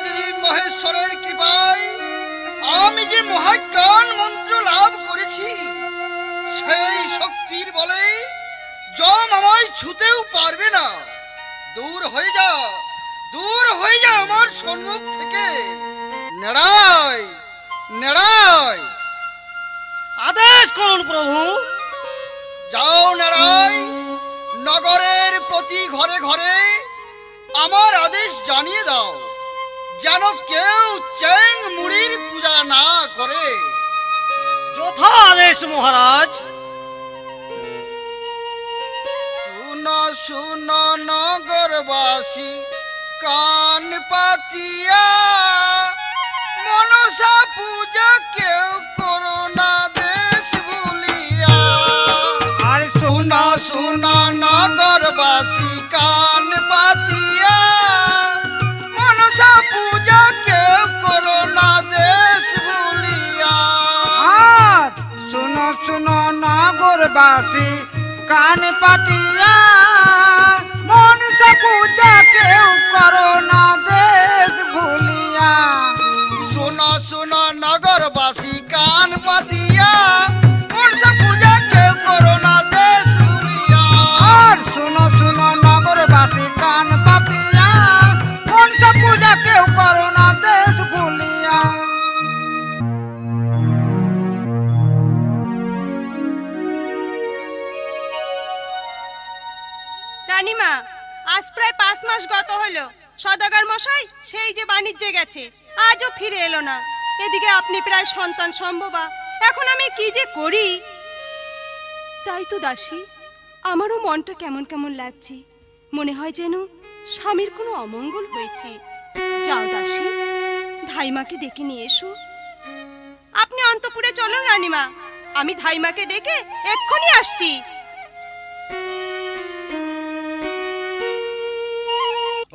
আদিদেব মহেশ্বরের কৃপায় আমি যে মহাজ্ঞান মন্ত্র লাভ করেছি, সেই শক্তির বলে যম আমায় ছুতেও পারবে না। দূর হয়ে যা, দূর হয়ে যা আমার সম্মুখ থেকে। নেড়াই নেড়াই। আদেশ করুন প্রভু। যাও নেড়াই, নগরের প্রতি ঘরে ঘরে আমার আদেশ জানিয়ে দাও, যেন কেউ চেং মুড়ির পূজা না করে। যথা আদেশ মহারাজ। শুনো শুনো নগরবাসী কান পাতিয়া, মনসা পূজা কেউ করো না দেশ ভুলিয়া। আর শুনো শুনো নগরবাসী কান পাতিয়া, মনসা পূজা কেউ করো না দেশ ভুলিয়া। আর শুনো শুনো নগরবাসী কান পাতিয়া, মনসা পূজা কেউ করো না দেশ ভুলিয়া। শুনো শুনো নগরবাসী কান পাতিয়া, মনসা পূজা কেউ করো না দেশ ভুলিয়া। আর শুনো শুনো নগরবাসী কান পাতিয়া, মনসা পূজা কেউ করো না দেশ ভুলিয়া। রানীমা, আজ প্রায় 5 মাস গত হলো। সদাগর মশাই সেই যে বাণিজ্যে গেছে, আজও ফিরে এলো না। এদিকে আপনি প্রায় সন্তান সম্ভবা, এখন আমি কি যে করি। তাই তো দাসী, আমারও মনটা কেমন কেমন লাগছে। মনে হয় যেন স্বামীর কোনো অমঙ্গল হয়েছে। যাও দাসী, ধাইমাকে ডেকে নিয়ে এসো। আপনি অন্তপুরে চলুন রানীমা, আমি ধাইমাকে ডেকে এক্ষুনি আসছি।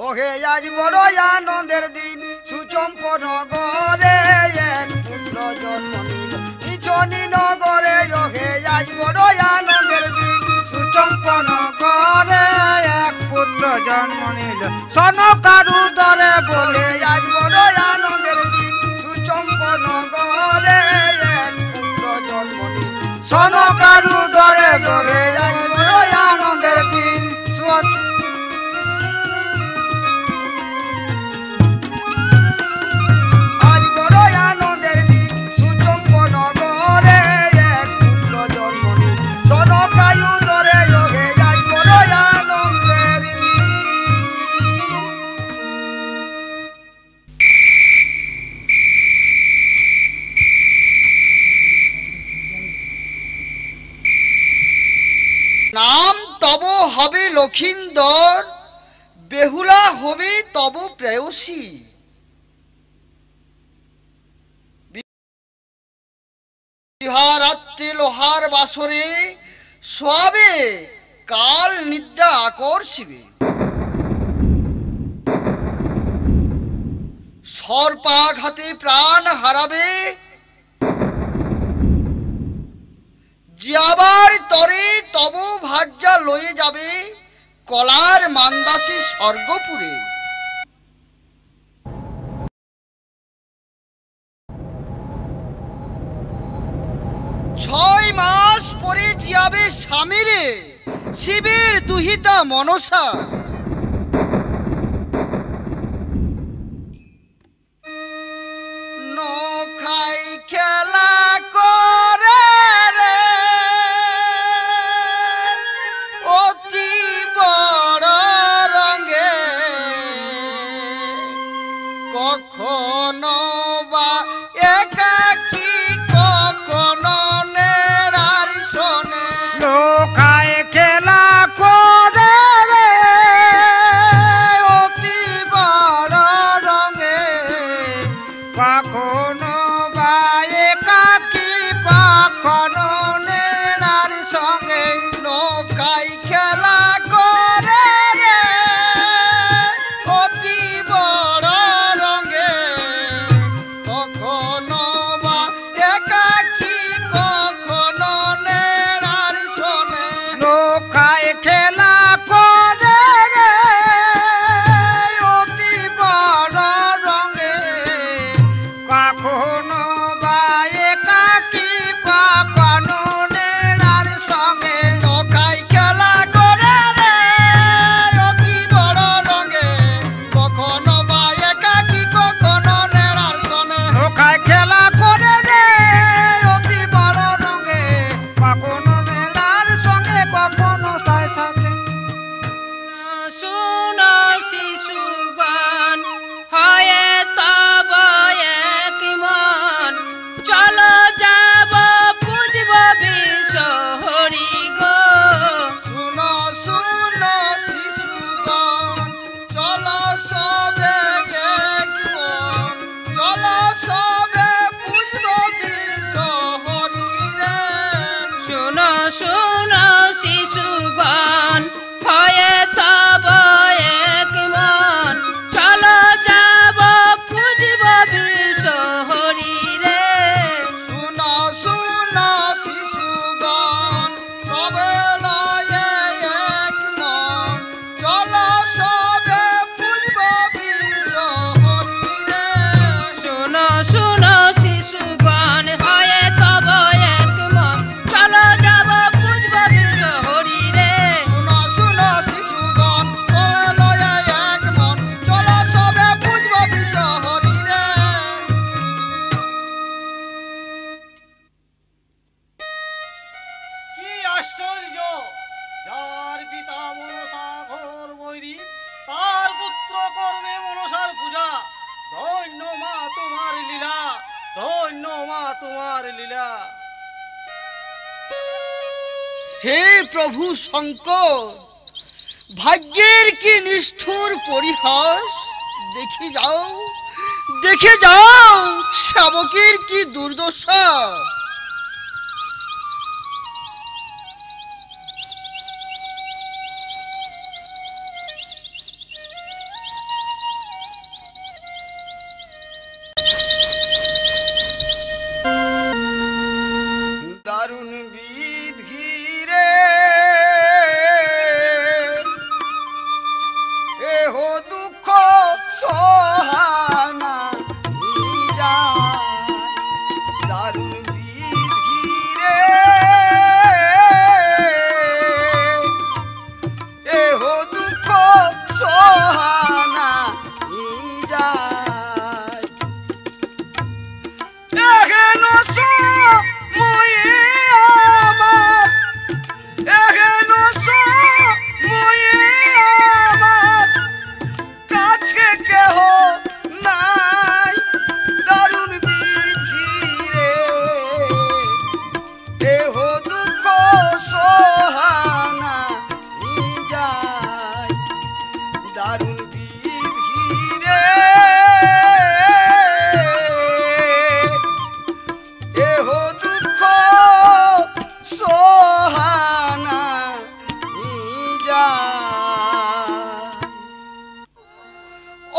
ওহে আজ বড় আনন্দের দিন, সুচম্প নগরে এক পুত্র জন্ম নিল নিচনি নগরে। ওহে আজ বড় আনন্দের দিন, সুচম্প নগরে এক পুত্র জন্ম নিল সনকারু দরে বলে। আজ বড় আনন্দের দিন, সুচম্প নগরে এক পুত্র জন্ম নিল সনকারু দরে দরে। আজ বড় আনন্দের দিন, আজ বড় আনন্দের দিন, সুচম্প নগরে এক পুত্র জন্ম নিল সনকায়ু দরে। যোগে আজ বড় আনন্দের দিন। নাম তব হবে লক্ষিন্দর, বেহুলা হবে তব প্রেয়সী। রাত্রে লোহার বাসরে শোয়াবে, কাল নিদ্রা আকর্ষিবে। সর্পাঘাতে প্রাণ হারাবে, জিয়াবার তরে তব ভার্যা লয়ে যাবে, কলার মান্দাসে স্বর্গপুরে। 6 মাস পরে জিয়াবে স্বামীরে, শিবের দুহিতা মনসা। নখাই খেলা করে রে অতি বড় রঙে, কখনো বা একাকী কখনো নেড়ার শোনে। লোকায় খেলা করে রে অতি বড় রঙে, কখনো বা একাকী কখনো নেড়ার সঙ্গে। নৌকায় খেলা করে রে অতি বড় রঙে, কখনো বা একাকী কখনো নেড়ার শোনে। লোকায় খেলা করে রে অতি বড় রঙে, ধন্য মা তোমার লীলা, ধন্য মা তোমার লীলা। হে প্রভু শঙ্কর, ভাগ্যের কি নিষ্ঠুর পরিহাস। দেখে যাও শাবকের কি দুর্দশা। দারুণ বিধি রে এহ দুঃখ সহানা দারুণ বিধি রে এহ দুঃখ সহানা যায় এহেন সময়ে আমার এহেন সময়ে আমার কাছে কেহ নাই দারুণ বিধি রে দেহ দুঃখ সহানা যায় দারুণ বিধি রে এহ দুঃখ সহানা যায়।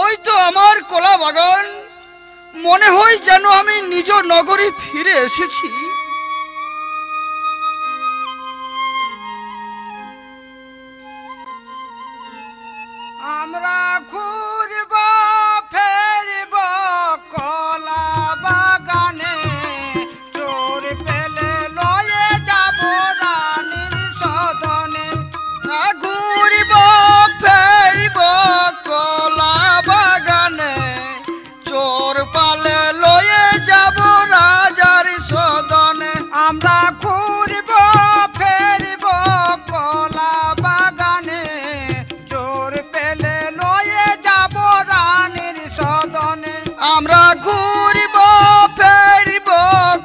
ওই তো আমার কলা বাগান, মনে হয় যেন আমি নিজ নগরে ফিরে এসেছি। আমরা খুঁজব ফেরব কলা বাগানে চোর পেলে লয়ে যাব রানীর সদনে ঘুরিব ফেরিব কলা বাগানে চোর পালে লয়ে যাব রাজার সদনে। আমরা ঘুরব ফেরব কলা বাগানে চোর পেলে লয়ে যাব রানীর সদনে আমরা ঘুরিব ফেরিব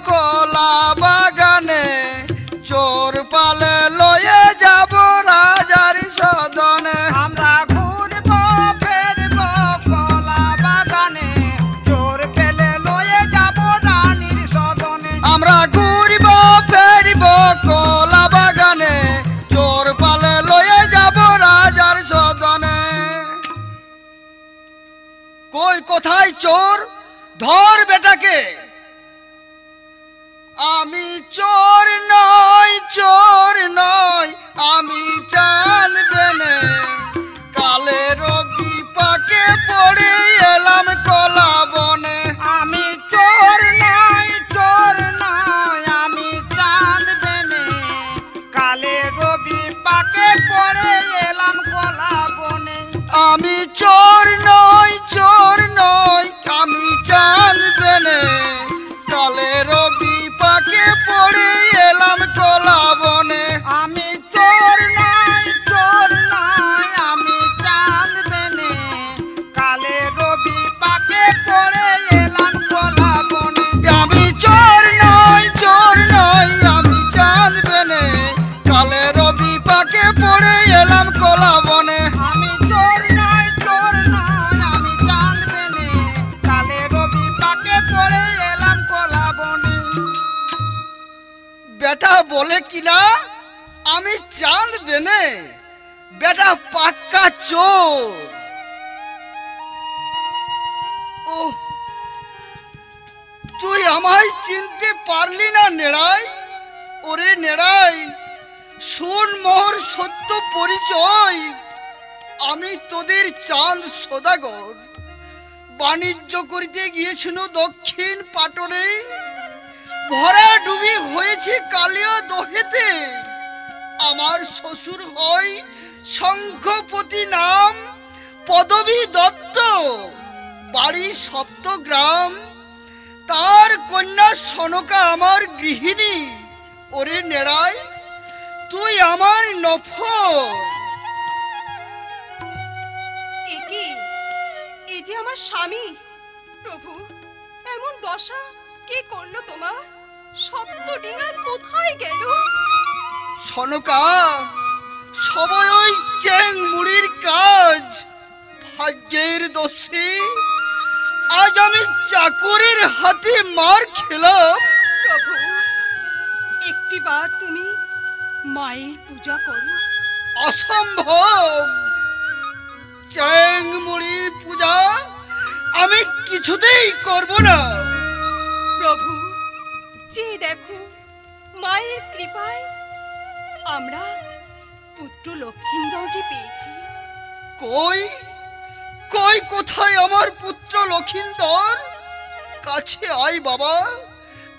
কলা বাগানে চোর পালে লয়ে যাব রাজার সদনে। আমরা ঘুরব ফেরব কলা বাগানে চোর পেলে লয়ে যাব রানীর সদনে আমরা ঘুরিব ফেরিব কলা বাগানে চোর পালে লয়ে যাব রাজার সদনে। কই কোথায় চোর, ধর বেটাকে। আমি চোর নয় আমি জানবেনে কালে রবি পাকে পড়ে এলাম কলা বনে। আমি চোর নয় আমি চাঁদ বেনে কালে রবি পাকে পড়ে এলাম কলা বনে আমি চোর নয় আমি জানবেনে কালে রবি পাকে পড়ে এলাম কলা বনে। আমি চোর নয় আমি চাঁদ বেনে কালে রবি পাকে পড়ে এলাম কলা বনে আমি চোর নয় আমি জানবেনে কালে রবি পাকে পড়ে এলাম কলা বনে। আমি চোর নয় আমি চাঁদ বেনে কালে রবি পাকে পড়ে এলাম কলা বনে বেটা বলে কিনা আমি চাঁদ বেনে, বেটা পাক্কা চোর। ও তুই আমায় চিনতে পারলি না নেড়াই। ওরে নেড়াই, শুন মোর সত্য পরিচয়। আমি তোদের চাঁদ সদাগর, বাণিজ্য করিতে গিয়েছিল দক্ষিণ পাটনে। ভরা ডুবি হয়েছে কালিয়া দহেতে। আমার শ্বশুর হয় শঙ্খপতি নাম, পদবী দত্ত, বাড়ি সপ্তগ্রাম। তার কন্যা সনকা আমার গৃহিণী। ওরে নেড়াই, তুই আমার নফর। এ কি, এ যে আমার স্বামী, প্রভু, এমন দশা কে করলো তোমার? সপ্তডিঙা কোথায় গেল? সনকা, সবই ওই চ্যাং মুড়ির কাজ। ভাগ্যের দোষে আজ আমি চাকরির হাতে মার খেলাম। প্রভু, একটিবার তুমি মায়ের পূজা করো। অসম্ভব। চ্যাং মুড়ির পূজা আমি কিছুতেই করব না। প্রভু, যে দেখো মায়ের কৃপায় আমরা পুত্র লক্ষিন্দরকে পেয়েছি। কই কই কোথায় আমার পুত্র লক্ষিন্দর? কাছে আয় বাবা,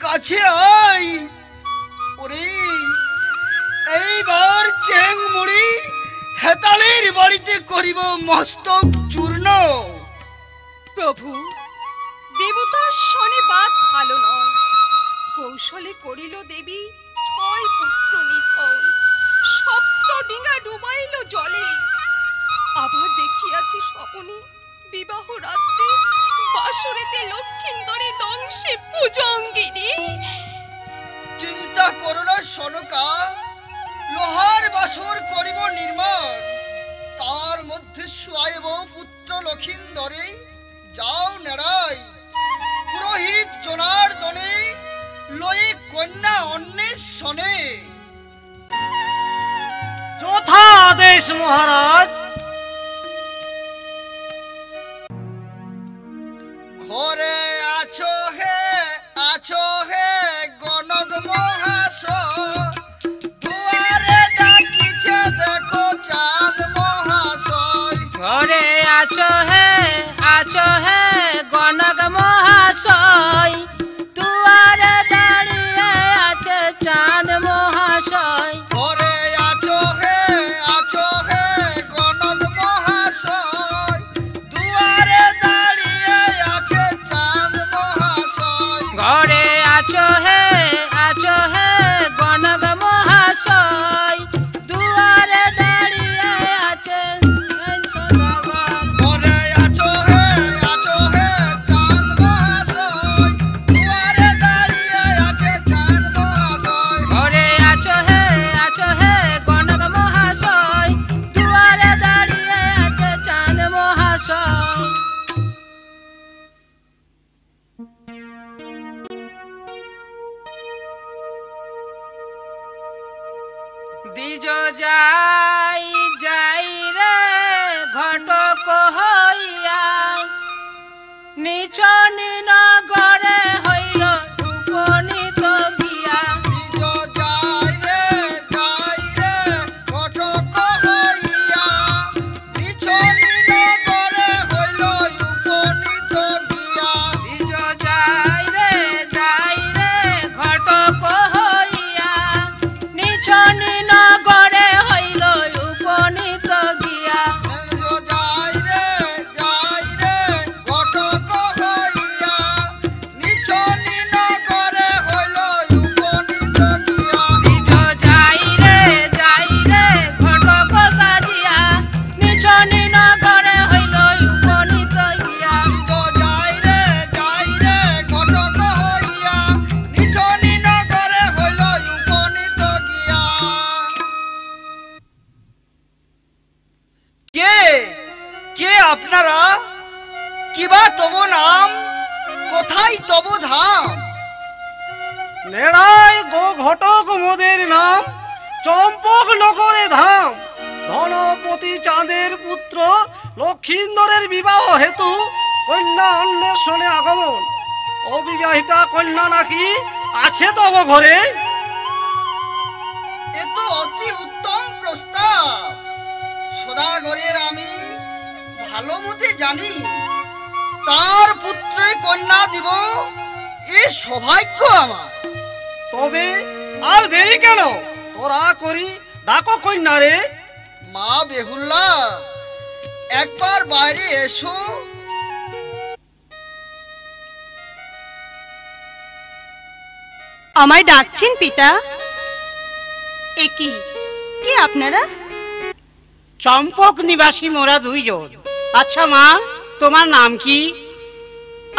কাছে আয়। ওরে, এইবার চ্যাং মুড়ি হেতালের বাড়িতে করিব মস্তক চূর্ণ। প্রভু, দেবতার শনে বাদ ভালো নয়। কৌশলে করিল দেবী 6 পুত্র নিধন, সপ্তডিঙা ডুবাইল জলে। আবার দেখিয়াছি স্বপনে বিবাহ রাত্রে বাসরেতে লক্ষিন্দরী দংশে ভুজঙ্গিনী। চিন্তা করো না সনকা, লোহার বাসর করিব নির্মাণ। তার মধ্যে শুয়াইব পুত্র লক্ষিন্দরে। যাও নেড়াই, পুরোহিত জনার্দনে লয়ে কন্যা অন্বেষণে। যথা আদেশ মহারাজ। ঘরে আছো হে গণক মহাশয়। দুয়ারে ডাকিছে দেখো চাঁদ মহাশয়। ঘরে আছো হে গণক মহাশয়। দুয়ারে দাঁড়িয়ে আছে চাঁদ মহাশয়। ঘরে আছো হে গণক মহাশয়। দুয়ারে দাঁড়িয়ে আছে চাঁদ মহাশয়। ঘরে আছো হে গণক মহাশয়। দুয়ারে দাঁড়িয়ে আছে সদাগর। ঘরে আছো হে চাঁদ মহাশয়। দুয়ারে দাঁড়িয়ে আছে চাঁদ মহাশয়। ঘরে আছো হে গণক মহাশয়। দুয়ারে দাঁড়িয়ে আছে চাঁদ মহাশয়। দ্বিজ যাই রে ঘটক হইয়া। নিচ নগরে হইল উপনীত গিয়া। দ্বিজ যাই রে ঘটক হইয়া। নিছনি নগরে হইল উপনীত গিয়া। দ্বিজ যাই রে ঘটক হইয়া। নিচ নগরে হইল উপনীত গিয়া। দ্বিজ যাই রে ঘটক হইয়া। নিছনি নগরে হইল উপনীত গিয়া। দ্বিজ যাই রে ঘটক সাজিয়া। নিচ নগরে হইল উপনীত গিয়া। দ্বিজ যাই রে ঘটক হইয়া। নিছনি নগরে হইল উপনীত গিয়া। কে আপনারা? কিবা তব নাম, কোথায় তব ধাম? নেড়াই গো ঘটক মোদের নাম, চম্পক নগরে ধাম। ধনপতি চাঁদের পুত্র লক্ষিন্দরের বিবাহ হেতু কন্যা অন্বেষণে আগমন। অবিবাহিতা কন্যা নাকি আছে তব ঘরে? এ তো অতি উত্তম প্রস্তাব। সদাগরের আমি ভালো মতে জানি। তার পুত্রে কন্যা দিব, এ সৌভাগ্য আমার। তবে আর দেরি কেন? তোরা করি ডাকো কন্যা রে। মা বেহুল্লা, একবার বাইরে এসো। আমায় ডাকছেন পিতা? এ কি, কে আপনারা? চম্পক নিবাসী মোরা দুইজন। আচ্ছা মা, তোমার নাম কি?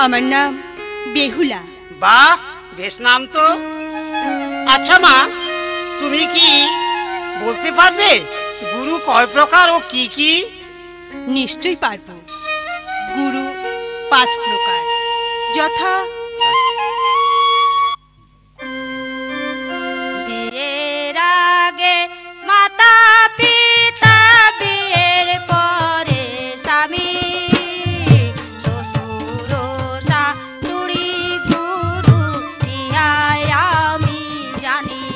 আমার নাম বেহুলা। বাহ, বেশ নাম তো। আচ্ছা মা, তুমি কি বলতে পারবে গুরু কয় প্রকার ও কি কি? নিশ্চয়ই পারবো। গুরু 5 প্রকার, যথা বিয়ের আগে মাতা পিতা, বিয়ের পরে স্বামী, শ্বশুর শাশুড়ি গুরু, ইহাই আমি জানি।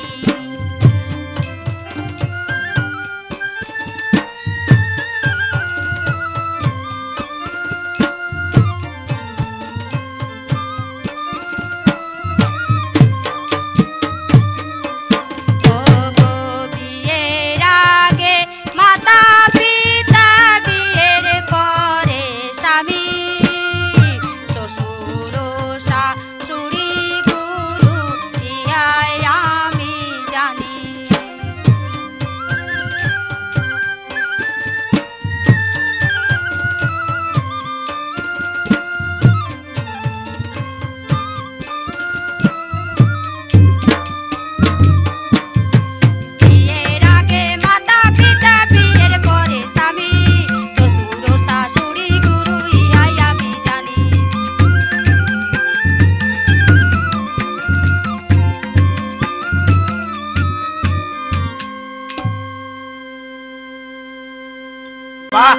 বাহ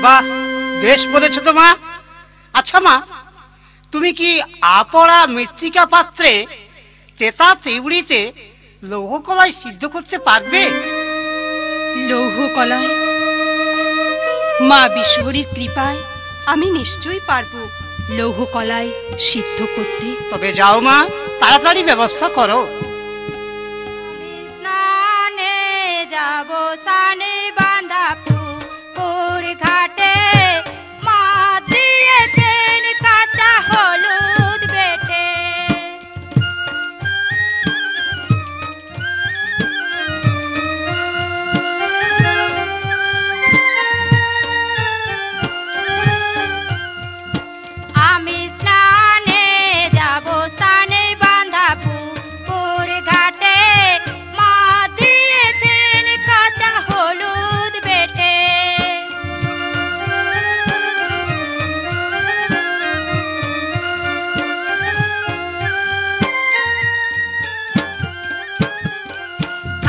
বাহ, বেশ বলেছ তো মা। আচ্ছা মা, তুমি কি আপড়া মৃত্তিকা পাত্রে তেতা তেউড়িতে লৌহ কলাই সিদ্ধ করতে পারবে? লৌহ কলাই? মা বিশ্বহরীর কৃপায় আমি নিশ্চয়ই পারবো লৌহ কলাই সিদ্ধ করতে। তবে যাও মা, তাড়াতাড়ি ব্যবস্থা করো। স্নানে যাব, সানে বাঁধা পুকুর ঘাটে, মা দিয়েছেন কাঁচা হলুদ বেটে। আমি স্নানে যাব, সানে বাঁধা পুকুর ঘাটে, মা দিয়েছেন কাঁচা হলুদ বেটে।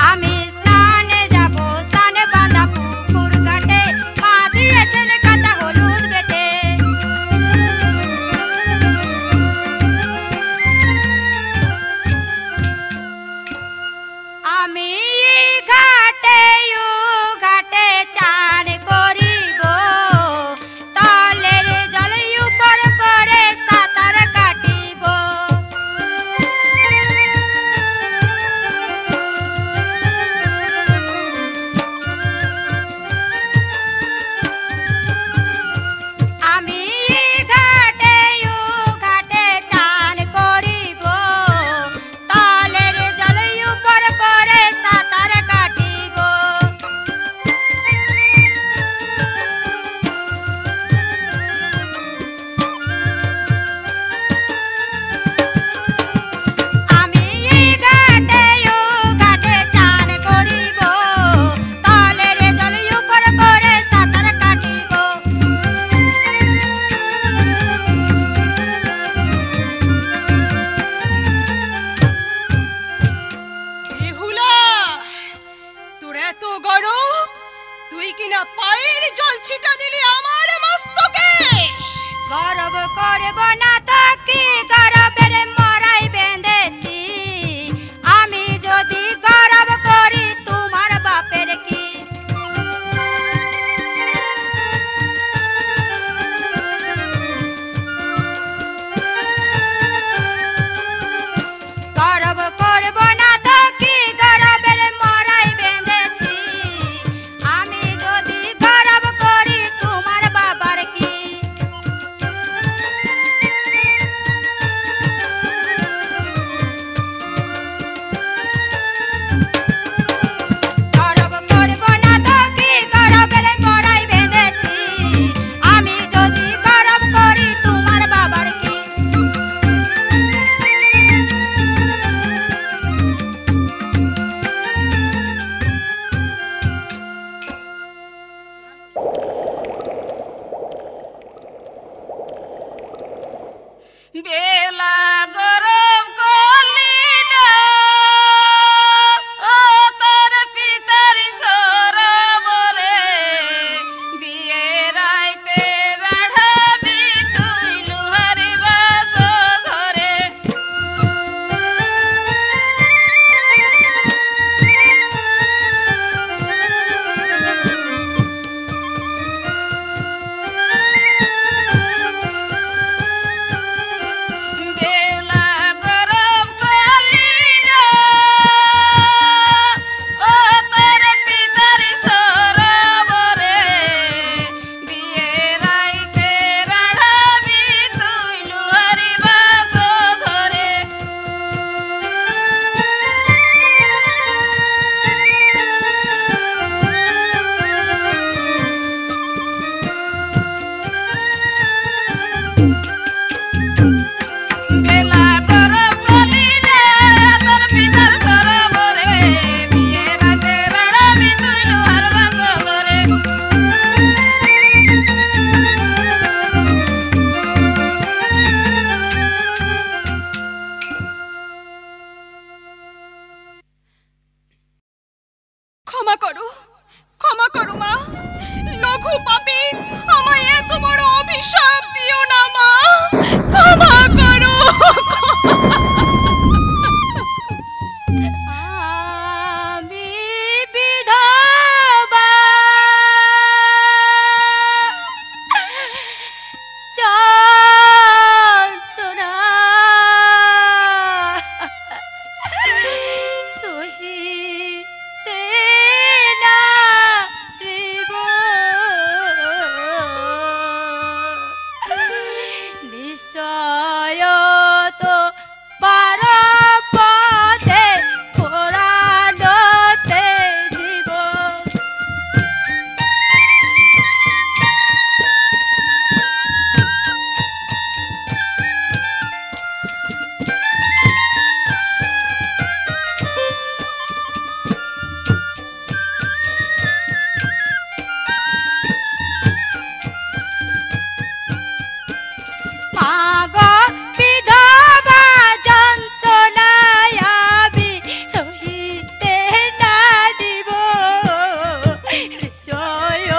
আমি স্নানে যাব, সানে বাঁধা পুকুর ঘাটে, মা দিয়েছেন কাঁচা হলুদ বেটে। আমি ঘাটে ঘাটে চান করিব, তলের জল উপর করে সাঁতার কাটিব। আমি ঘাটে ঘাটে চান করিব, তলের জল উপর করে সাঁতার কাটিব। আমি ঘাটে ঘাটে চান করিব, তলের জল উপর করে সাঁতার কাটিব। বেহুলা, তোর এত গরম, তুই কিনা পায়ের জল ছিটা দিলি আমার মস্তকে। গরব করব না তো কি, গরবের মরাই বেঁধেছি। আমি যদি গরব করি তোমার বাপের কি? গরব করব না তো কি, গরবের মরাই বেঁধেছি। আমি যদি গরব করি তোমার বাবার কি? বেলা গরম করলি না ও তোর পিতার সরবরে বিয়ে রাইতে রাঢ়াবি তুই লুহারি বাস ঘরে বেলা গরম করলি না ও তোর পিতার সরবরে বিয়ে রাইতে রাঢ়াবি তুই লুহারি বাস ঘরে বেলা গরম করলি না তোর পিতার সরবরে বিয়ে রাইতে রাঢ়াবি তুই লুহার বাস ঘরে ক্ষমা করো মা, লঘু পাপী আমায় এত বড় অভিশাপ দিও না মা, ক্ষমা করো। আমি বিধবা যন্ত্রণা সহিতে নারিব। নিশ্চয় তো পরপদে পুরাণতে জীব। মাগ বিধবা যন্ত্রণায় আমি সহিতে নারিব। নিশ্চয়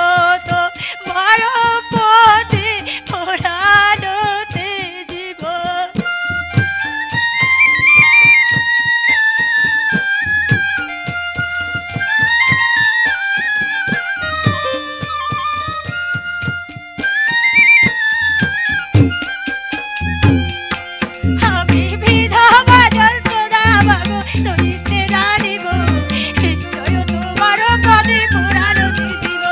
তো পরপদে পুরাণতে জীব। আমি বিধবা যন্ত্রণা বাবু সহিতে নারিব। নিশ্চয় তোমার পদে পুরাণতে জীব।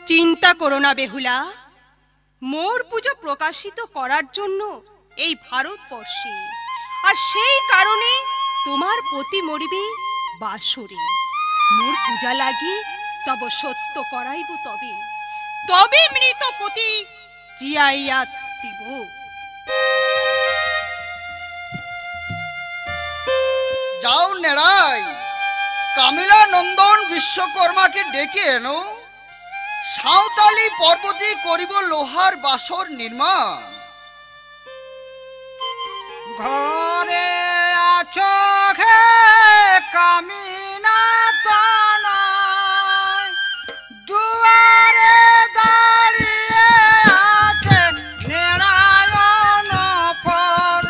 চিন্তা করো না বেহুলা, মোর পুজো প্রকাশিত করার জন্য এই ভারতবর্ষে, আর সেই কারণে তোমার পতি মরিবে বাসরে। মোর পূজা লাগি তব সত্য করাইব, তবে তবে মৃত পতি জিয়াইয়া দিব। যাও নেড়াই, কামিলা নন্দন বিশ্বকর্মাকে ডেকে এনো, সাঁওতালি পর্বতে করিব লোহার বাসর নির্মাণ। ঘরে আছো হে কামিনা তনয়, দুয়ারে দাঁড়িয়ে আছে নেড়ায়ন পর।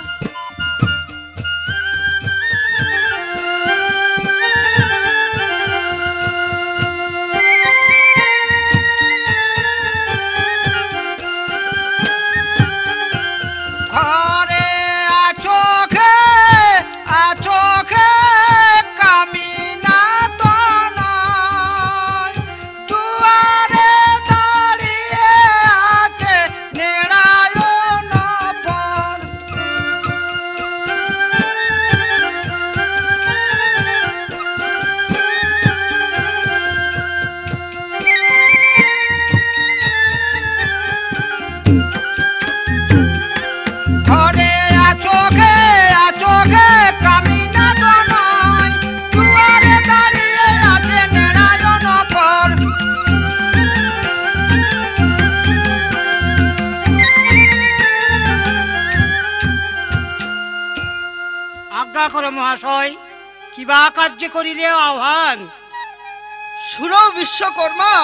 ঘরে আছো হে মহাশয়, কিবা কার্য করিলে আহ্বান? শুনো বিশ্বকর্মা,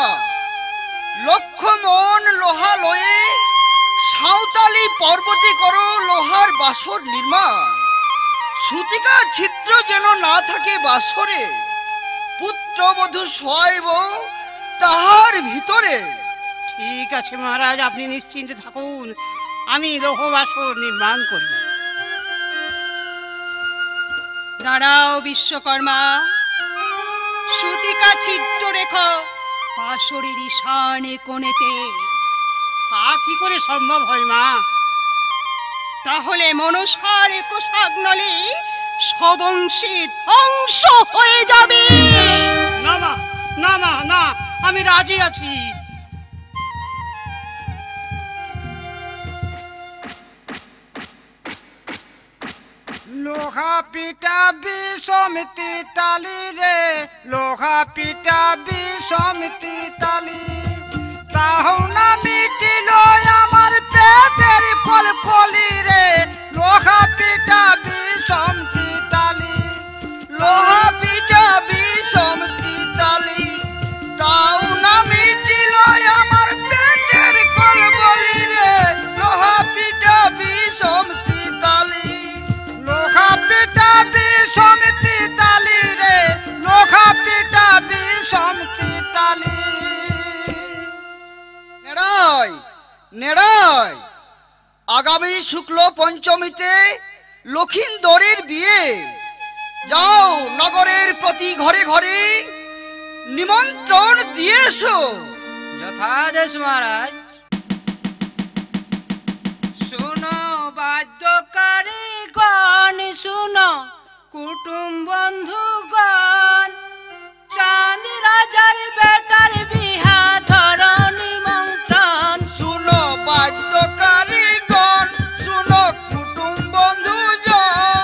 লক্ষ মন লোহা লয়ে সাঁওতালি পর্বতে করো লোহার বাসর নির্মাণ। সুতিকা ছিদ্র যেন না থাকে বাসরে, পুত্রবধূ শোয়াইব তাহার ভিতরে। ঠিক আছে মহারাজ, আপনি নিশ্চিন্তে থাকুন, আমি লৌহ বাসর নির্মাণ করি। দাঁড়াও বিশ্বকর্মা, সুতিকা ছিদ্র রেখো বাসরের ঈশানে কোণেতে। তা কি করে সম্ভব হয় মা? তাহলে মনসার 21 নলে সবংশী ধ্বংস হয়ে যাবে। না মা, না মা, না, আমি রাজি আছি। লোহা পিটা বিষমিতি তালি রে, লোহা পিটা বিষমিতি তালি, তাহু না মিটিল আমার পেটের ফলফলি রে, লোহা পিটা বিষমিতি তালি। লোহা পিঠা বিষমতি তালি, তাও না মিটিল আমার পেটের কলবলি রে, লোহা পিঠা বিষমতি তালি। লোহা পিটা বিষমিতি তালি রে, লোহা পিটা বিষমিতি তালি। নেড়াই নেড়াই, আগামী শুক্ল পঞ্চমীতে লক্ষিন্দরের বিয়ে। যাও নগরের প্রতি ঘরে ঘরে নিমন্ত্রণ দিয়ে এসো। যথাদেশ মহারাজ। শুনো বাদ্যকারী গণ, শুনো কুটুম বন্ধুগণ, চাঁদ রাজার বেটার বিহা ধরো নিমন্ত্রণ। শুনো বাদ্যকারীগণ, শুনো কুটুম বন্ধুজন,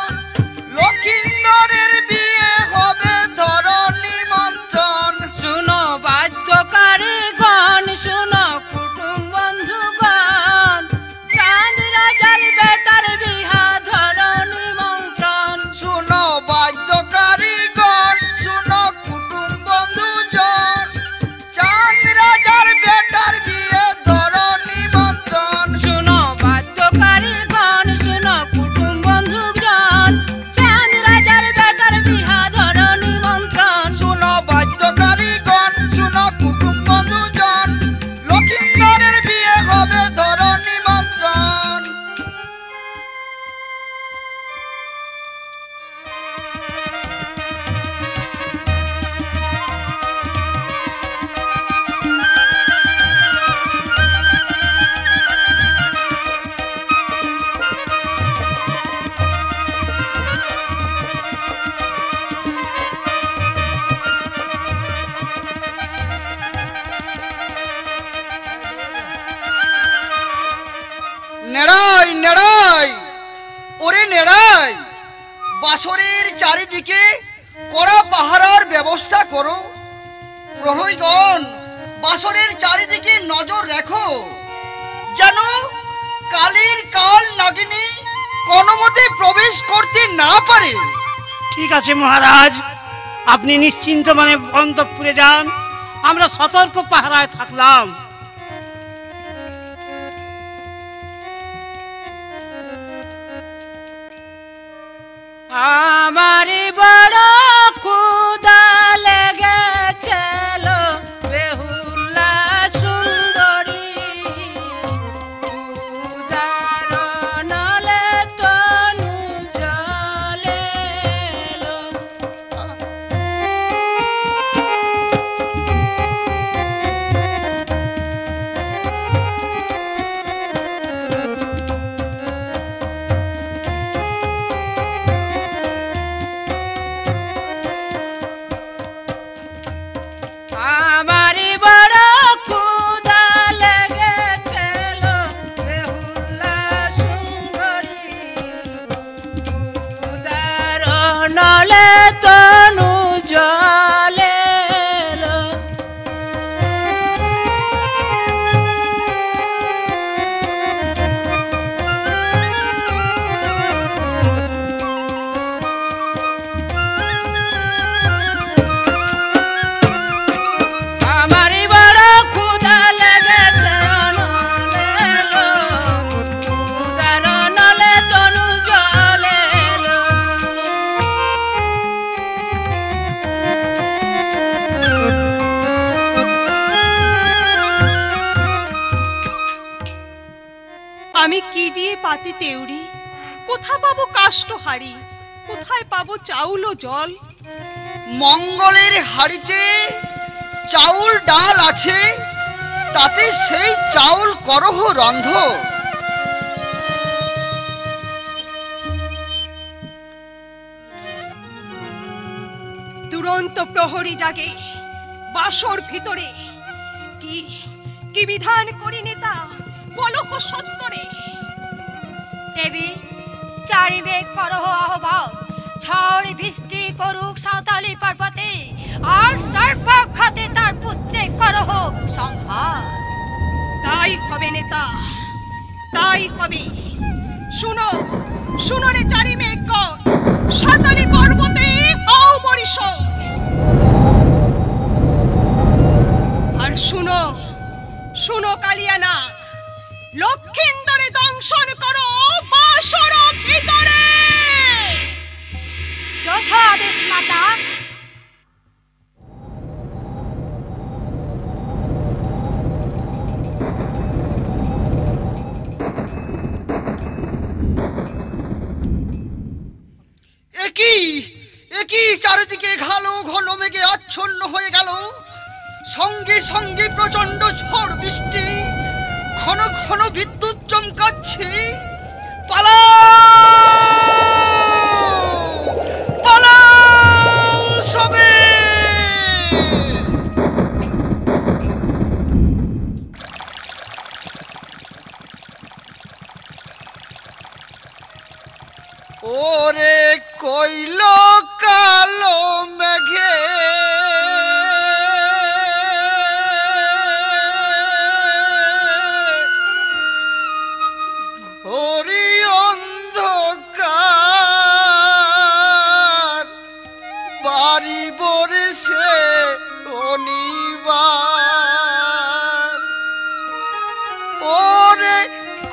লক্ষিন্দরের বিয়ে হবে ধরো নিমন্ত্রণ। শুনো বাদ্যকারী গণ, শুনো কুটুম বন্ধুগণ, চাঁদ রাজার বেটার বিহা ধরো নিমন্ত্রণ। শুনো বাদ্যকারীগণ, শুনো কুটুম বন্ধুজন, চাঁদ রাজার বেটার বিয়ে ধরো নিমন্ত্রণ। শুনো বাদ্যকারী গণ, শুনো কুটুম বন্ধুগণ, চাঁদ রাজার বেটার বিহা ধরো নিমন্ত্রণ। শুনো বাদ্যকারীগণ, শুনো কুটুম বন্ধুজন, লক্ষিন্দরের বিয়ে হবে ধরো নিমন্ত্রণ। নেড়াই নেড়াই, ওরে নেড়াই, বাসরের চারিদিকে কড়া পাহারার ব্যবস্থা করো। প্রহরীগণ, বাসরের চারিদিকে নজর রাখো, যেন কালীর কাল নাগিনী কোনোমতে প্রবেশ করতে না পারে। ঠিক আছে মহারাজ, আপনি নিশ্চিন্ত মানে অন্তঃপুরে যান, আমরা সতর্ক পাহারায় থাকলাম। আমারি বড় ক্ষুধা লেগেছিল, বেহুলা সুন্দরী, ক্ষুধার নলে তনু জলে এলো। পাতি তেউরি, কোথা পাবো কাষ্ঠহাড়ি, কোথায় পাবো চাউল ও জল? মঙ্গলের হাড়িতে চাউল ডাল আছে, তাতে সেই চাউল করহ রন্ধ। দুরন্ত প্রহরী জাগে বাসর ভিতরে, কি কি বিধান করি নেতা, বলো কো সত্তরে। দেবী, চারিবেগ করহ আহ্বান, ঝড় বৃষ্টি করুক সাঁওতালি পর্বতে, আর সর্বক্ষতে তার পুত্রে করহ সংহার। তাই হবে নেতা, তাই হবে। শুনো শুনো রে চারি মেঘগণ, সাঁওতালি পর্বতে হও বরিশন। আর শুনো শুনো কালিয়ানাগ, লক্ষিন্দরে দংশন করো বাসর ভিতরে। যথা আদেশ মাতা। একই চারিদিকে ঘালো ঘন মেঘে আচ্ছন্ন হয়ে গেল, সঙ্গে সঙ্গে প্রচন্ড ঝড় বৃষ্টি, ঘন ঘন বিদ্যুৎ চমকাচ্ছে। পালাও পালাও সবে। ওরে কইল কালো মেঘে ওরে অন্ধকার, বাড়ি বরেছে অনিবার। ওরে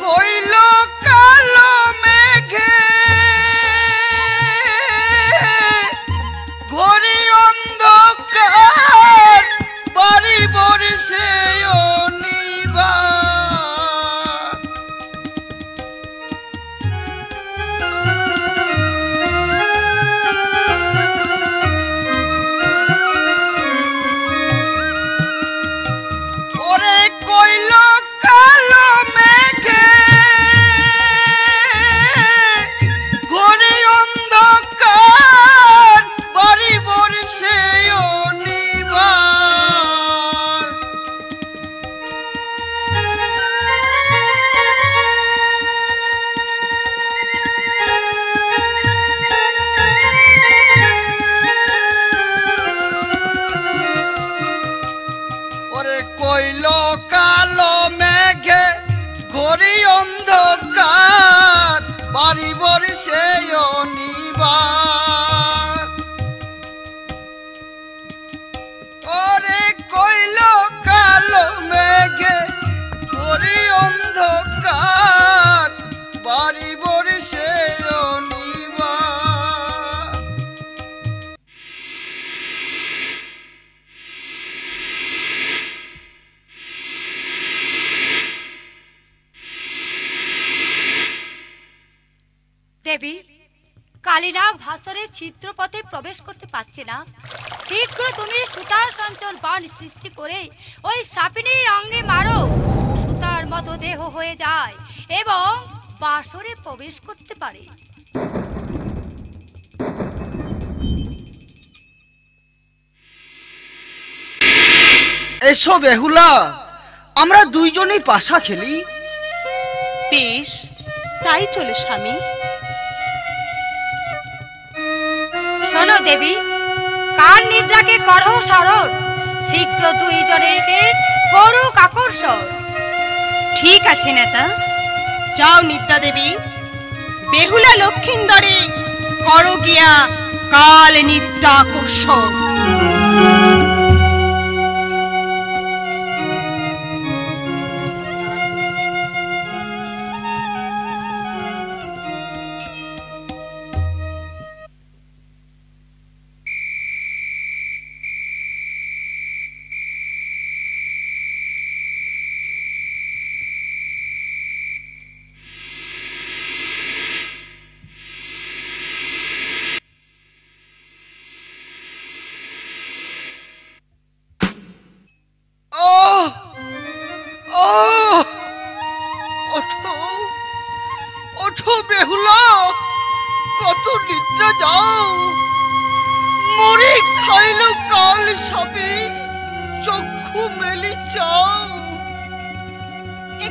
কইল কালো মেঘে ঘরে অন্ধকার, বাড়ি বরেছে অনিবার। ওরে কইল কালো মেঘে ঘরে অন্ধকার, বাড়ি বরছে অনিবার। ওরে কইল কালো মেঘে ঘরে অন্ধকার, বাড়ি বরছে অনিবার। ওরে কইল কালো মেঘে ঘরে অন্ধকার, বাড়ি বরছে অনিবার। দেবী, কালিরাগ ভাসরে চিত্রপথে প্রবেশ করতে পারছে না। শীঘ্র তুমি সুতার সঞ্চল বাণ সৃষ্টি করে ওই সাপিনীর অঙ্গে মারো, সুতার মতো দেহ হয়ে যায় এবং বাসরে প্রবেশ করতে পারে। এসো বেহুলা, আমরা দুইজনেই পাশা খেলি। বেশ, তাই চলো স্বামী। শোনো দেবী, কার নিদ্রাকে করো সরল, শীঘ্র দুইজনেকে করুক আকর্ষণ। ঠিক আছে নেতা, যাও নিদ্রা দেবী, বেহুলা লক্ষিন্দরে করো গিয়া কাল নিদ্রা আকর্ষণ।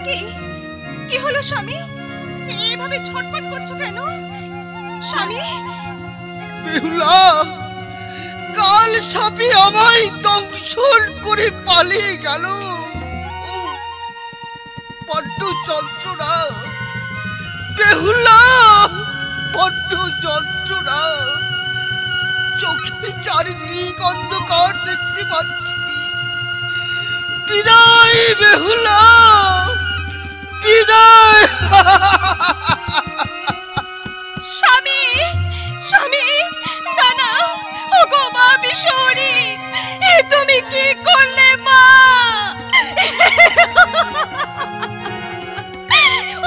কি কি হলো স্বামী? এইভাবে ছটফট করছো কেন স্বামী? বেহুলা, কাল সাপে আমায় দংশন করে পালিয়ে গেল। বড্ড যন্ত্রণা বেহুলা, বড্ড যন্ত্রণা। চোখে চারিদিক অন্ধকার দেখতে পাচ্ছি। বিদায় বেহুলা, বিদায়। স্বামী, স্বামী, না না, ওগো মা বিশৌরি, এ তুমি কি করলে মা?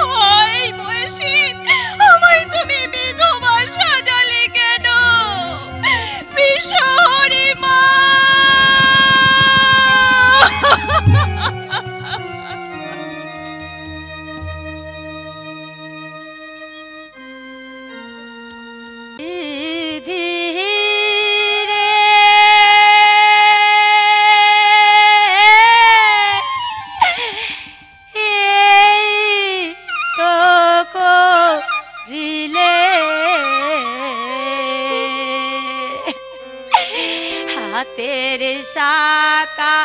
ওই বয়সী আমায় তুমি বিধবা সাজালে কেন বিশৌরি মা? হাতের শাখা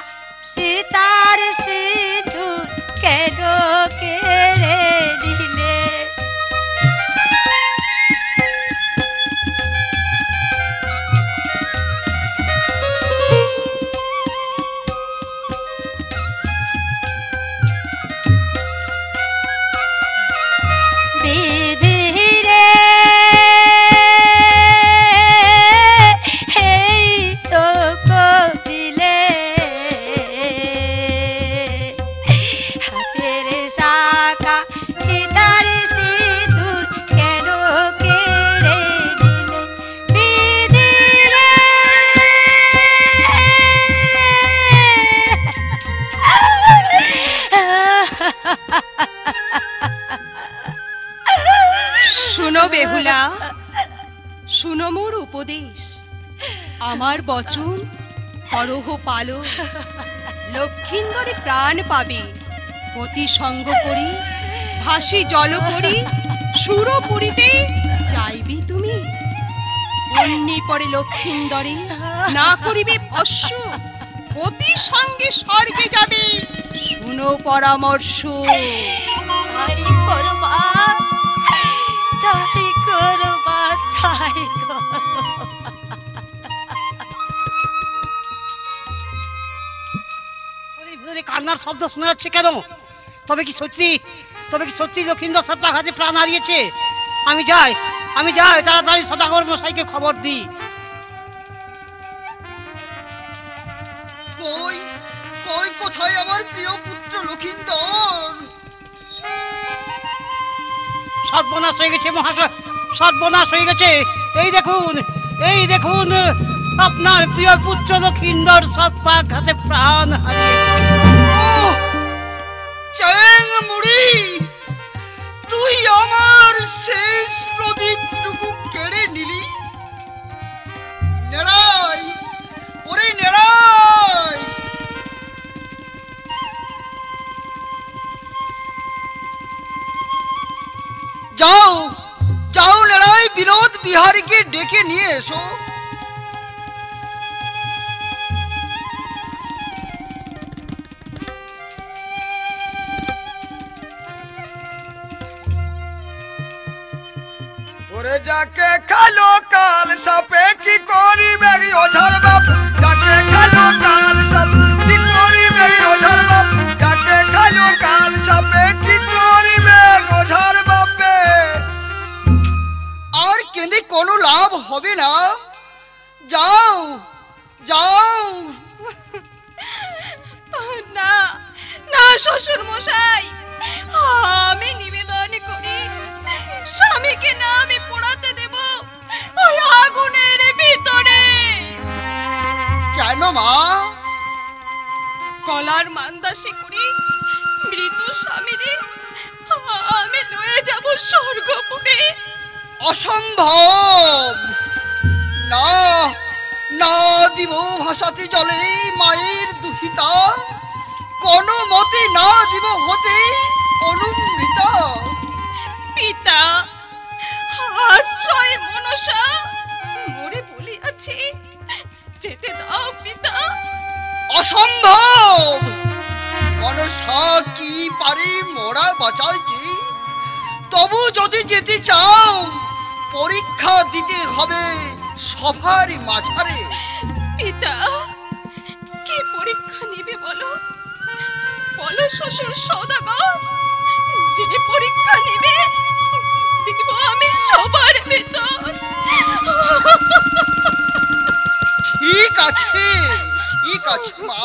সীতার সিঁদুর কেন কেড়ে নিলে? শুনো বেহুলা, শুনো মোর উপদেশ। আমার বচন হরহ পালো, লক্ষিন্দরে প্রাণ পাবে। পতি সঙ্গ করি ভাসি জল করি, সুরপুরীতে যাইবি তুমি। অন্যি পরে লক্ষিন্দরে না করিবে ভস্য, পতি সঙ্গে স্বর্গে যাবে। শুনো পরামর্শ। তাই করো মা, তাই করো মা, তাই করো। কান্নার শব্দ শোনা যাচ্ছে কেন? তবে কি সত্যি, তবে কি সত্যি লক্ষিন্দর সাপটা ঘাতে প্রাণ হারিয়েছে? আমি যাই, আমি যাই, তাড়াতাড়ি সদাগর মশাইকে খবর দিই। কই কই কোথায় আমার প্রিয় পুত্র লক্ষিন্দর? সর্বনাশ হয়ে গেছে মহাশয়, সর্বনাশ হয়ে গেছে। এই দেখুন, এই দেখুন, আপনার প্রিয় পুত্র লক্ষিন্দর সর্পাঘাতে প্রাণ হারিয়েছে। চ্যাং মুড়ি, তুই আমার শেষ প্রদীপটুকু কেড়ে নিলি। নেড়াই, ওরে নেড়াই। যাও যাও নেড়াই, বিনোদ বিহারীকে ডেকে নিয়ে এসো। ওরে যাকে খালো কাল সাপে কি করিবে ওঝার বাপ? যাকে খালো কাল সাপে কি করিবে ওঝার বাপ? যাকে খালো কাল সাপে কি করিবে ওঝার বাপে? আর কেঁদে কোনো লাভ হবে না। যাও যাও। না না শ্বশুর মশাই, আমি নিবেদন করি স্বামীকে না আমি পোড়াতে দেব ওই আগুনের ভিতরে। কেন মা? কলার মান্দাসে করি মৃত স্বামীরে আমি লয়ে যাব স্বর্গপুরে। অসম্ভব। না না দিব ভাসাতে জলে মায়ের দুহিতা, কোনো মতে না দিব হতে। অনুমৃতা। পিতা, আশ্রয় মনসা মরে বলিয়াছি, যেতে দাও পিতা। অসম্ভব। মনসা কি পারে মোরা বাঁচাইতে? তবু যদি যেতে চাও, পরীক্ষা দিতে হবে সবার মাঝারে। পিতা, কি পরীক্ষা নিবে বলো? বলো শ্বশুর সওদাগর, যে পরীক্ষা নিবে দিব আমি সবার ভেতর। ঠিক আছে, ঠিক আছে মা।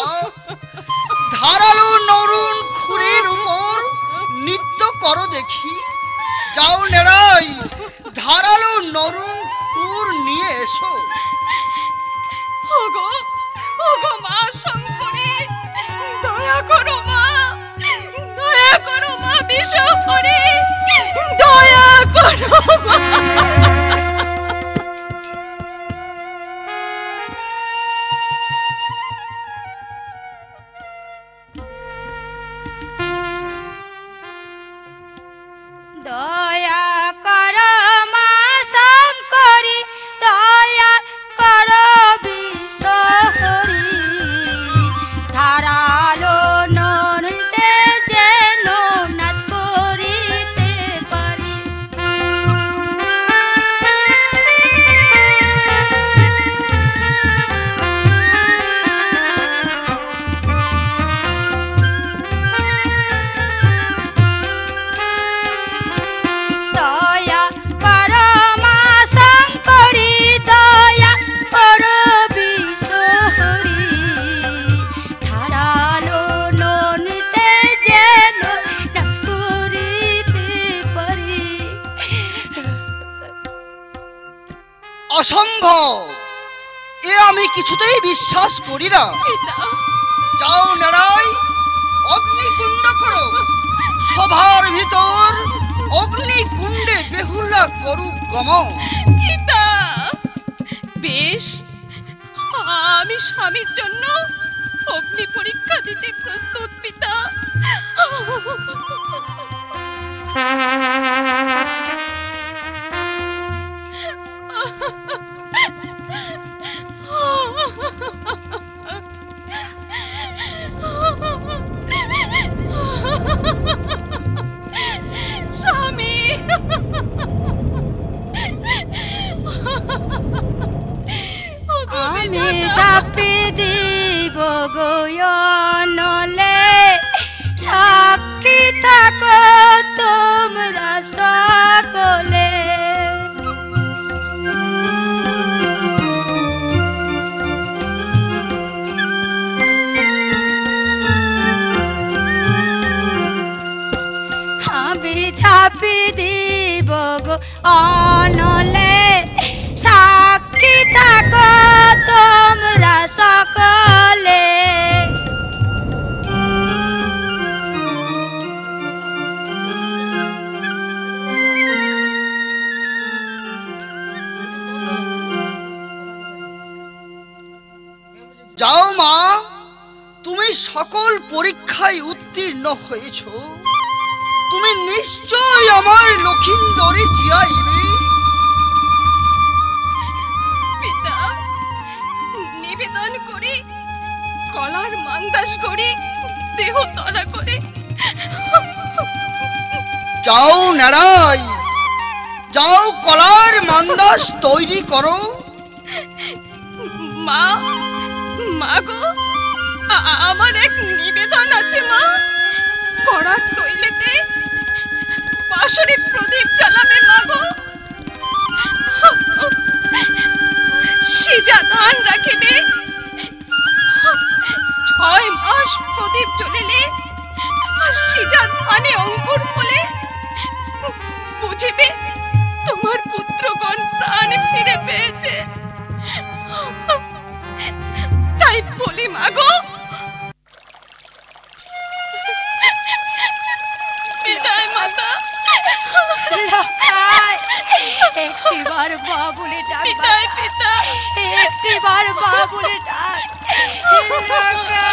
ধারালো নরুন খুরের উপর নৃত্য করো দেখি। যাও নেড়াই, ধারালো নরুন খুর নিয়ে এসো। ওগো, ওগো মা শঙ্করী, দয়া করো মা, দয়া করো মা বিশ্বহরি, দয়া করো মা। দয়া কর মা শঙ্করী, দয়া কর বিশ্বহরি, ধারালো নরুতে যেন নাচ করিতে পারি। দয়া কর মা শঙ্করী, দয়া কর বিশ্বহরি, ধারালো নরুতে যেন নাচ করিতে পারি। অসম্ভব, এ আমি কিছুতেই বিশ্বাস করি না। পিতা, যাও নেড়াই, অগ্নিকুণ্ড করো। সভার ভিতর অগ্নিকুণ্ডে বেহুলা করুক গমন। পিতা, বেশ, আমি স্বামীর জন্য অগ্নি পরীক্ষা দিতে প্রস্তুত পিতা। স্বামী, আমি চাপি দিব গয়নলে, সাক্ষী থাকো তোমরা সকলে। আমি ছাপি দিব গয়নলে, সাক্ষী থাকো তোমরা সকলে। যাও মা, তুমি সকল পরীক্ষায় উত্তীর্ণ হয়েছ। তুমি নিশ্চয় আমার লক্ষিন্দরে জিয়াইবে। পিতা, নিবেদন করি, কলার মান্দাস করি, দেহ তরা করে। যাও নেড়াই, যাও কলার মান্দাস তৈরি করো। মা, মা গো, আমার এক নিবেদন আছে মা। কড়ার তৈলেতে বাঁশরি প্রদীপ জ্বালাবে মা গো। সিজা ধান রাখিবে, 6 মাস প্রদীপ জ্বলিলে আর সিজা ধানে অঙ্কুর হলে বুঝিবে তোমার পুত্রগণ প্রাণ ফিরে পেয়েছে। তাই বলি মাগো, বিদায় মাতা। লক্ষাই, একটিবার মা বলে ডাক। বিদায় পিতা, একটিবার মা বলে ডাক। লক্ষাই।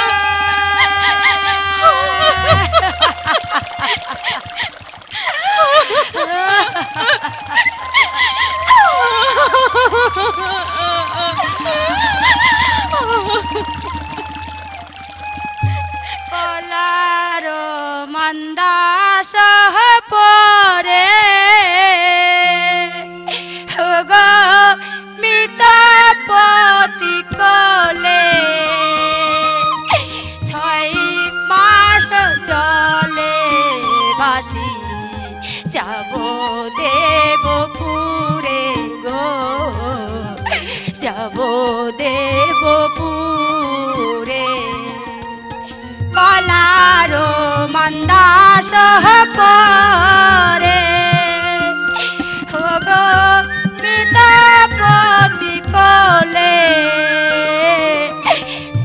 মান্দাস পরে গো মিতাপতি কলে 6 মাস জলে ভাসি যাব দেবপুরে গো যাব দেবপুরে কলারো মান্দাস পরে গো পিতাপতি কলে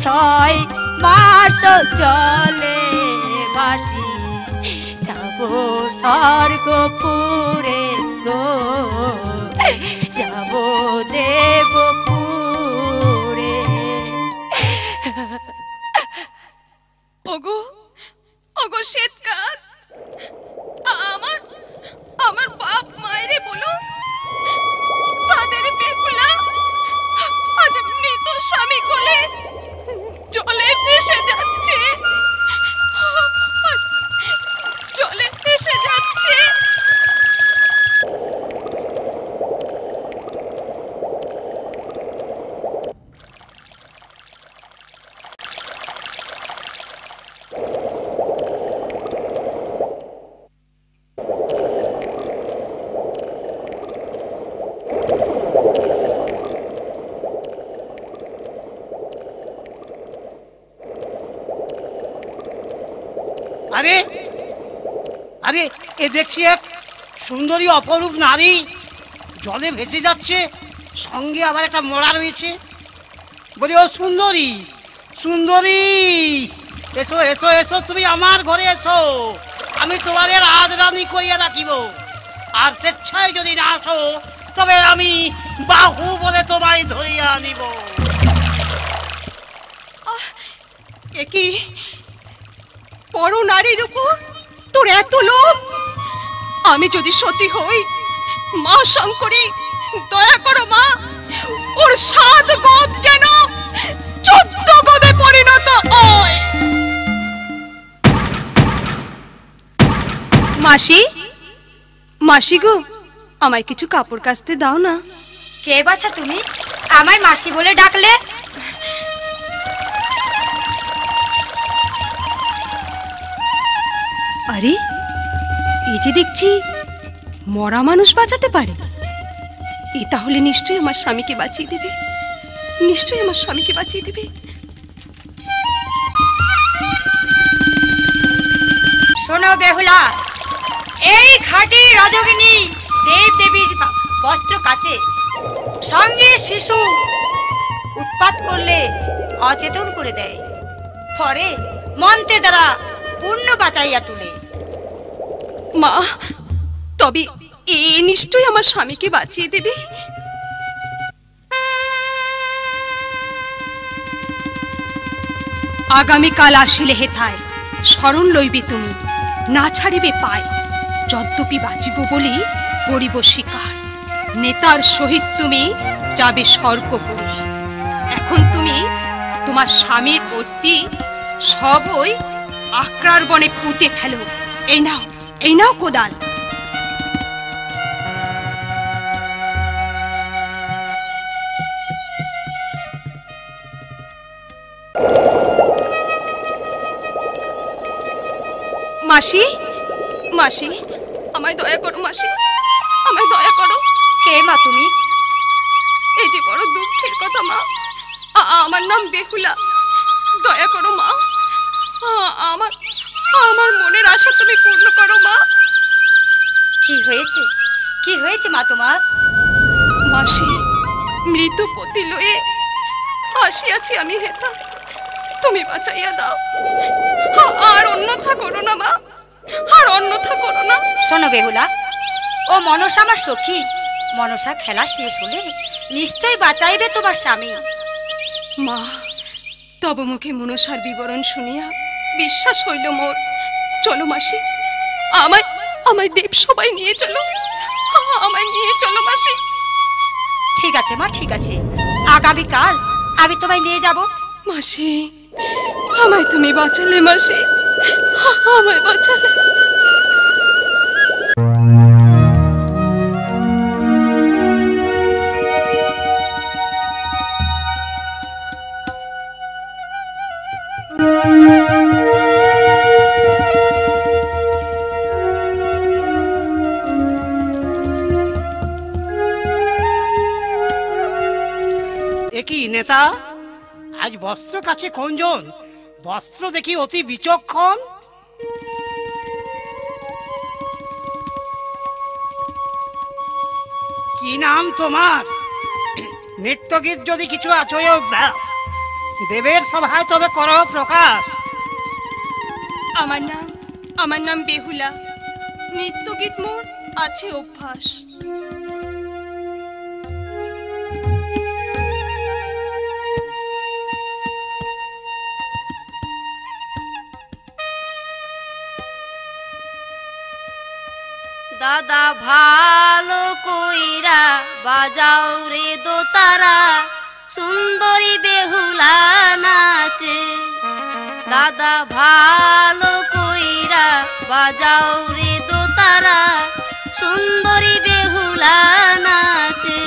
6 মাস জলে ভাসি যাব স্বর্গপুরে গো যাব দেবপুরে। ওগো ওগো শ্বেতকার, আমার আমার বাপ মায়েরে বলো তাদের বেহুলা আজ মৃত স্বামী কোলে জলে ভেসে যাচ্ছে, জলে ভেসে যাচ্ছে। আরে আরে এ দেখছি এক সুন্দরী অপরূপ নারী জলে ভেসে যাচ্ছে, সঙ্গে আবার একটা মোড়া রয়েছে। বলি, ও সুন্দরী, সুন্দরী, এসো এসো এসো, তুমি আমার ঘরে এসো, আমি তোমারে রাজরানী করিয়া রাখিব। আর স্বেচ্ছায় যদি না আসো তবে আমি বাহু বলে তোমায় ধরিয়া আনিব। এ কি বড় নারীর উপর তোর এত লোভ? আমি যদি সতী হই, মা শঙ্করী দয়া করো মা, ওর 7 গোদ যেন 14 গোদে পরিণত হয়। মাসি, মাসি গো, আমায় কিছু কাপড় কাচতে দাও না। কে বাছা তুমি আমায় মাসি বলে ডাকলে? আরে এই যে দেখছি মরা মানুষ বাঁচাতে পারে, এ তাহলে নিশ্চয়ই আমার স্বামীকে বাঁচিয়ে দেবে, নিশ্চয়ই আমার স্বামীকে বাঁচিয়ে দেবে। শোনো বেহুলা, এই খাঁটি রজকিনী দেব দেবীর বস্ত্র কাচে, সঙ্গে শিশু উৎপাত করলে অচেতন করে দেয়, পরে মন্ত্রে দ্বারা পূর্ণ বাঁচাইয়া তুলে। মা, তবে এ নিশ্চয়ই আমার স্বামীকে বাঁচিয়ে দেবে। আগামীকাল আসিলে হেথায় স্মরণ লইবে তুমি, না ছাড়িবে পায়। যদ্যপি বাঁচিব বলি করিব স্বীকার, নেতার সহিত তুমি যাবে স্বর্গপুরে। এখন তুমি তোমার স্বামীর অস্থি সবই আকরার বনে পুঁতে ফেলো। এই নাও, এই নাও কোদাল। মাসি, মাসি, আমায় দয়া করো মাসি, আমায় দয়া করো। কে মা তুমি? এই যে বড় দুঃখের কথা মা, আমার নাম বেহুলা, দয়া করো মা, আমার আমার মনের আশা তুমি পূর্ণ করো মা। কি হয়েছে, কি হয়েছে মা তোমার? মাসি, মৃত পতি লয়ে আসিয়াছি আমি হেতা, তুমি বাঁচাইয়া দাও, আর অন্যথা করো না মা, আর অন্যথা করো না। শোনো বেহুলা, ও মনসা আমার সখী, মনসা খেলা শেষ হলে নিশ্চয় বাঁচাইবে তোমার স্বামী। মা, তব মুখে মনসার বিবরণ শুনিয়া বিশ্বাস হইল মোর। চলো মাসি, আমায় আমায় দেব সবাই নিয়ে চলো, আমায় নিয়ে চলো মাসি। ঠিক আছে মা, ঠিক আছে, আগামীকাল আমি তোমায় নিয়ে যাব। মাসি, আমায় তুমি বাঁচালে মাসি, আমায় বাঁচালে। একই নেতা, আজ বস্ত্র কাছে কোনজন? বস্ত্র দেখি অতি বিচক্ষণ। কি নাম তোমার? নৃত্যগীত যদি কিছু আছয় ব্যাস, দেবের সভায় তবে করো প্রকাশ। আমার নাম বেহুলা। নৃত্যগীত মোর আছে অভ্যাস। দাদা ভালো কইরা বাজাও রে দোতারা, সুন্দরী বেহুলা নাচে। দাদা ভালো কইরা বাজাও রে দোতারা, সুন্দরী বেহুলা নাচে।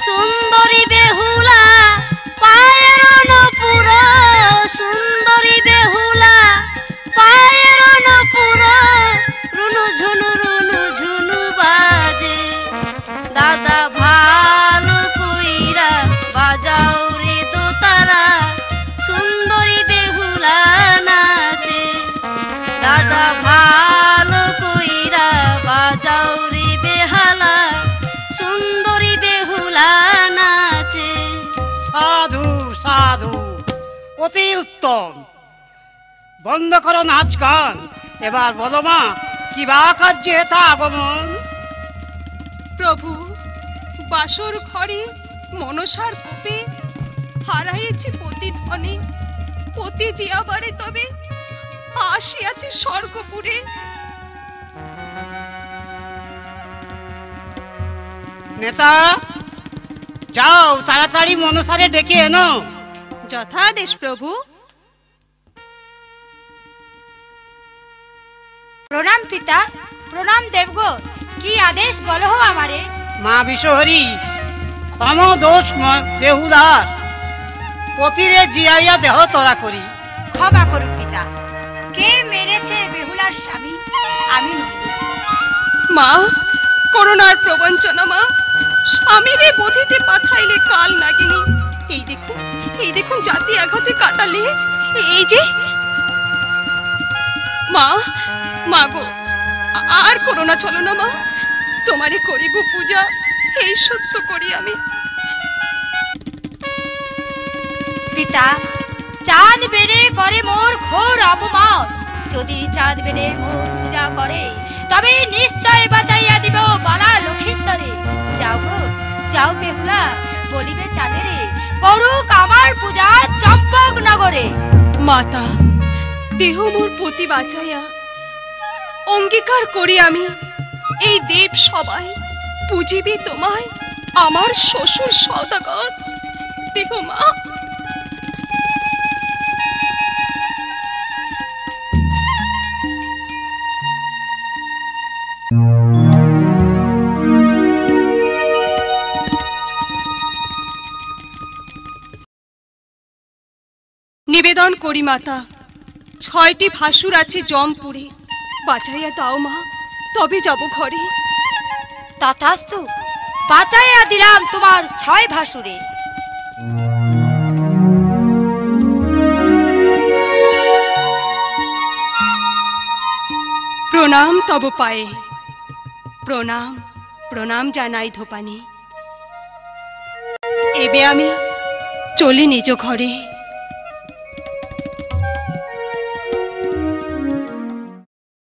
সুন্দরী বেহুলা পায়ের নপুর, সুন্দরী বেহুলা পায়ের নপুর, রুনু ঝুনু বাজে। দাদা ভালো কইরা বাজাও রে দোতারা, সুন্দরী বেহুলা নাচে। দাদা ভালো কইরা বাজাও রে বেহালা, সুন্দরী বেহুলা নাচে। সাধু সাধু, অতি উত্তম। বন্ধ করো নাচ গান, এবার বলো মা কিবা কার্যে তা আগমন। প্রভু, বাসর ঘরে মনসার কোপে হারাইছি পতি ধনে। পতি জিয়াবারে তবে আসিয়াছে স্বর্গপুরে। নেতা, যাও তাড়াতাড়ি মনসারে ডেকে এনো। যথাদেশ প্রভু। প্রণাম পিতা, প্রণাম দেবগণ। কি আদেশ বলো আমারে? মা বিশ্বহরি, ক্ষম দোষ বেহুলার, পতিরে জিয়াইয়া দেহ তরা করি। ক্ষমা করুন পিতা। কে মেরেছে বেহুলার স্বামী? আমি নই দোষী। মা, করুণার প্রবঞ্চনা মা। স্বামীরে বধিতে পাঠাইলে কাল নাগিনী। এই দেখুন জাতি আঘাতে কাটা লেজ। এই যে মা গো, আর করোনা চলো না মা। তোমারে করিব পূজা, এই সত্য করি আমি। পিতা, চাঁদ বেড়ে করে মোর ঘোর অপমান। যদি চাঁদ বেড়ে মোর পূজা করে, তবে নিশ্চয় বাঁচাইয়া দিব বালা লক্ষিন্দরে। যাও গো, যাও বেহুলা, বলিবে চাঁদেরে করুক আমার পূজা চম্পক নগরে। মাতা, দেহ মোর পতি বাঁচাইয়া অঙ্গীকার করি আমি এই দেব সবাই পুজিবে তোমায়, আমার শ্বশুর সওদাগর। দেহ মা। নিবেদন করি মাতা, 6টি ভাসুর আছে জমপুরে। বাঁচাইয়া দাও মা, তবে যাব ঘরে। তথাস্তু, বাঁচাইয়া দিলাম তোমার 6 ভাসুরে। প্রণাম তব পায়ে, প্রণাম প্রণাম জানাই ধোপানি। এবে আমি চলি নিজ ঘরে।